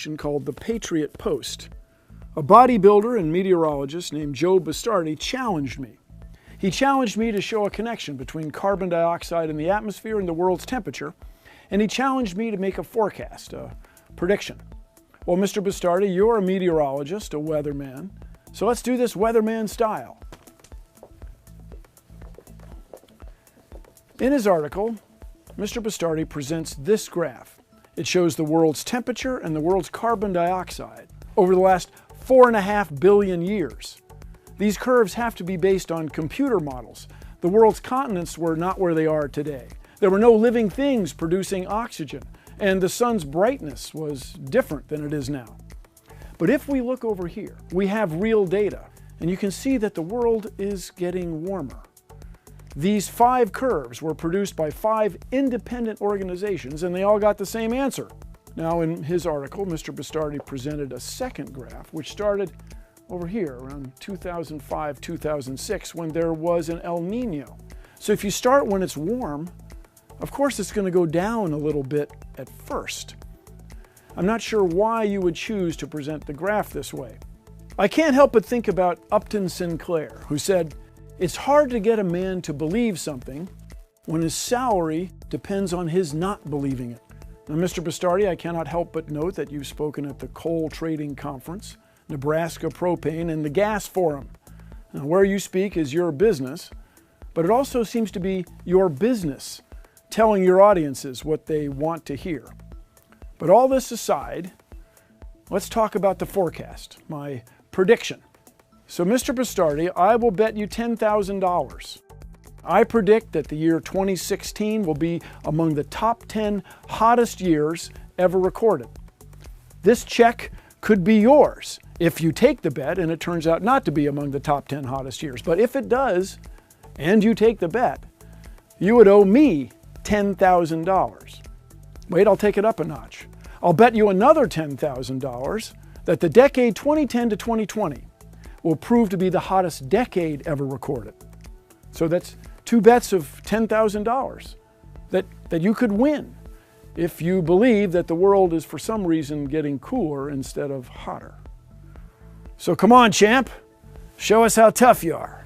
Called the Patriot Post. A bodybuilder and meteorologist named Joe Bastardi challenged me. He challenged me to show a connection between carbon dioxide in the atmosphere and the world's temperature, and he challenged me to make a forecast, a prediction. Well, Mr. Bastardi, you're a meteorologist, a weatherman, so let's do this weatherman style. In his article, Mr. Bastardi presents this graph. It shows the world's temperature and the world's carbon dioxide over the last 4.5 billion years. These curves have to be based on computer models. The world's continents were not where they are today. There were no living things producing oxygen, and the sun's brightness was different than it is now. But if we look over here, we have real data, and you can see that the world is getting warmer. These 5 curves were produced by 5 independent organizations, and they all got the same answer. Now, in his article, Mr. Bastardi presented a second graph, which started over here around 2005-2006, when there was an El Nino. So if you start when it's warm, of course it's going to go down a little bit at first. I'm not sure why you would choose to present the graph this way. I can't help but think about Upton Sinclair, who said, "It's hard to get a man to believe something when his salary depends on his not believing it." Now, Mr. Bastardi, I cannot help but note that you've spoken at the Coal Trading Conference, Nebraska Propane, and the Gas Forum. Now, where you speak is your business, but it also seems to be your business telling your audiences what they want to hear. But all this aside, let's talk about the forecast, my prediction. So, Mr. Bastardi, I will bet you $10,000. I predict that the year 2016 will be among the top 10 hottest years ever recorded. This check could be yours if you take the bet and it turns out not to be among the top 10 hottest years. But if it does, and you take the bet, you would owe me $10,000. Wait, I'll take it up a notch. I'll bet you another $10,000 that the decade 2010 to 2020 will prove to be the hottest decade ever recorded. So that's 2 bets of $10,000 that you could win if you believe that the world is for some reason getting cooler instead of hotter. So come on, champ, show us how tough you are.